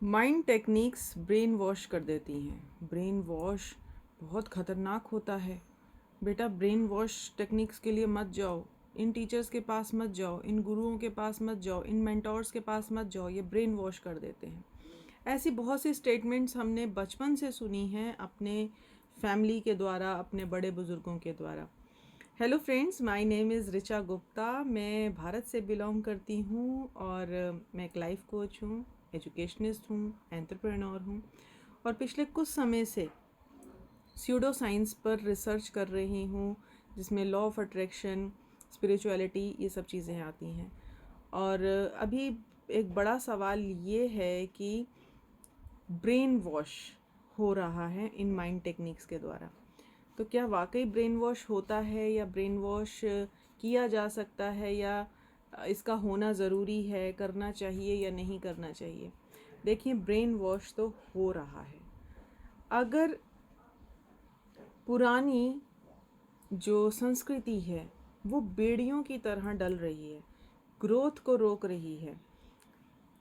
Mind techniques brain wash कर देती हैं। ब्रेन वॉश बहुत ख़तरनाक होता है। बेटा, ब्रेन वॉश टेक्निक्स के लिए मत जाओ, इन टीचर्स के पास मत जाओ, इन गुरुओं के पास मत जाओ, इन मेंटोर्स के पास मत जाओ, ये ब्रेन वॉश कर देते हैं। ऐसी बहुत सी स्टेटमेंट्स हमने बचपन से सुनी हैं अपने फैमिली के द्वारा, अपने बड़े बुज़ुर्गों के द्वारा। Hello friends, my name is Richa Gupta. मैं भारत से बिलोंग करती हूँ और मैं एक लाइफ कोच हूँ, एजुकेशनिस्ट हूँ, एंटरप्रेन्योर हूँ और पिछले कुछ समय से स्यूडो साइंस पर रिसर्च कर रही हूँ, जिसमें लॉ ऑफ अट्रैक्शन, स्पिरिचुअलिटी, ये सब चीज़ें आती हैं। और अभी एक बड़ा सवाल ये है कि ब्रेन वॉश हो रहा है इन माइंड टेक्निक्स के द्वारा। तो क्या वाकई ब्रेन वॉश होता है या ब्रेन वॉश किया जा सकता है या इसका होना ज़रूरी है, करना चाहिए या नहीं करना चाहिए? देखिए, ब्रेन वॉश तो हो रहा है। अगर पुरानी जो संस्कृति है वो बेड़ियों की तरह डल रही है, ग्रोथ को रोक रही है,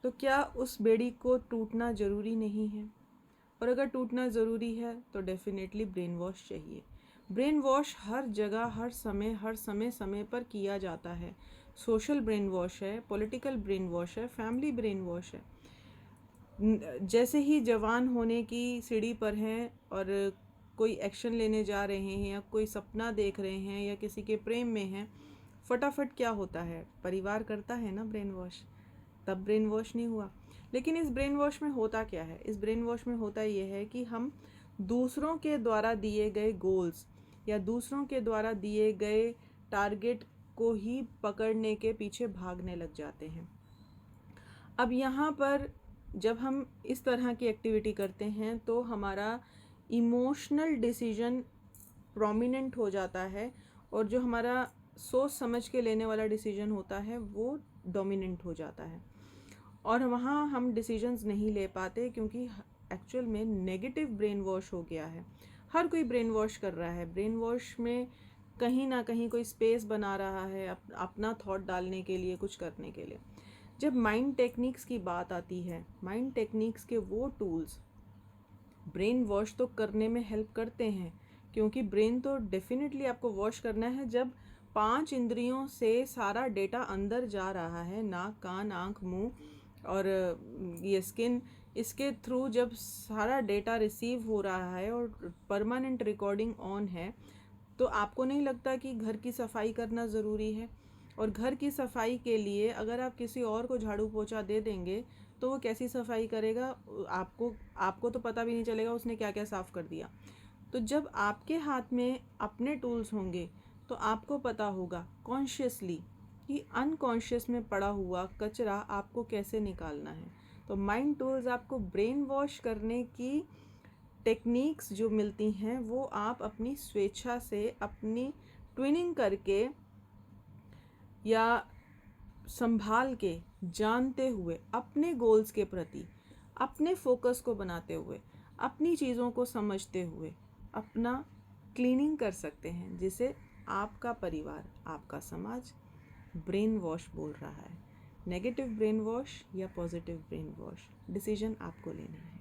तो क्या उस बेड़ी को टूटना ज़रूरी नहीं है? और अगर टूटना ज़रूरी है तो डेफिनेटली ब्रेन वॉश चाहिए। ब्रेन वॉश हर जगह, हर समय पर किया जाता है। सोशल ब्रेन वॉश है, पॉलिटिकल ब्रेन वॉश है, फैमिली ब्रेन वॉश है। जैसे ही जवान होने की सीढ़ी पर हैं और कोई एक्शन लेने जा रहे हैं या कोई सपना देख रहे हैं या किसी के प्रेम में हैं, फटाफट क्या होता है, परिवार करता है ना ब्रेन वॉश, तब ब्रेन वॉश नहीं हुआ। लेकिन इस ब्रेन वॉश में होता क्या है? इस ब्रेन वॉश में होता ये है कि हम दूसरों के द्वारा दिए गए गोल्स या दूसरों के द्वारा दिए गए टारगेट को ही पकड़ने के पीछे भागने लग जाते हैं। अब यहाँ पर जब हम इस तरह की एक्टिविटी करते हैं तो हमारा इमोशनल डिसीजन प्रोमिनेंट हो जाता है और जो हमारा सोच समझ के लेने वाला डिसीजन होता है वो डोमिनेंट हो जाता है और वहाँ हम डिसीजंस नहीं ले पाते, क्योंकि एक्चुअल में नेगेटिव ब्रेन वॉश हो गया है। हर कोई ब्रेन वॉश कर रहा है। ब्रेन वॉश में कहीं ना कहीं कोई स्पेस बना रहा है अपना थॉट डालने के लिए, कुछ करने के लिए। जब माइंड टेक्निक्स की बात आती है, माइंड टेक्निक्स के वो टूल्स ब्रेन वॉश तो करने में हेल्प करते हैं, क्योंकि ब्रेन तो डेफिनेटली आपको वॉश करना है जब 5 इंद्रियों से सारा डेटा अंदर जा रहा है, नाक, कान, आँख, मुंह और ये स्किन, इसके थ्रू जब सारा डेटा रिसीव हो रहा है और परमानेंट रिकॉर्डिंग ऑन है, तो आपको नहीं लगता कि घर की सफाई करना ज़रूरी है? और घर की सफाई के लिए अगर आप किसी और को झाड़ू पोछा दे देंगे तो वो कैसी सफाई करेगा? आपको तो पता भी नहीं चलेगा उसने क्या क्या साफ़ कर दिया। तो जब आपके हाथ में अपने टूल्स होंगे तो आपको पता होगा कॉन्शियसली कि अनकॉन्शियस में पड़ा हुआ कचरा आपको कैसे निकालना है। तो माइंड टूल्स आपको ब्रेन वॉश करने की टेक्निक्स जो मिलती हैं वो आप अपनी स्वेच्छा से, अपनी ट्विनिंग करके या संभाल के, जानते हुए, अपने गोल्स के प्रति अपने फोकस को बनाते हुए, अपनी चीज़ों को समझते हुए अपना क्लीनिंग कर सकते हैं, जिसे आपका परिवार, आपका समाज ब्रेन वॉश बोल रहा है। नेगेटिव ब्रेन वॉश या पॉजिटिव ब्रेन वॉश, डिसीजन आपको लेना है।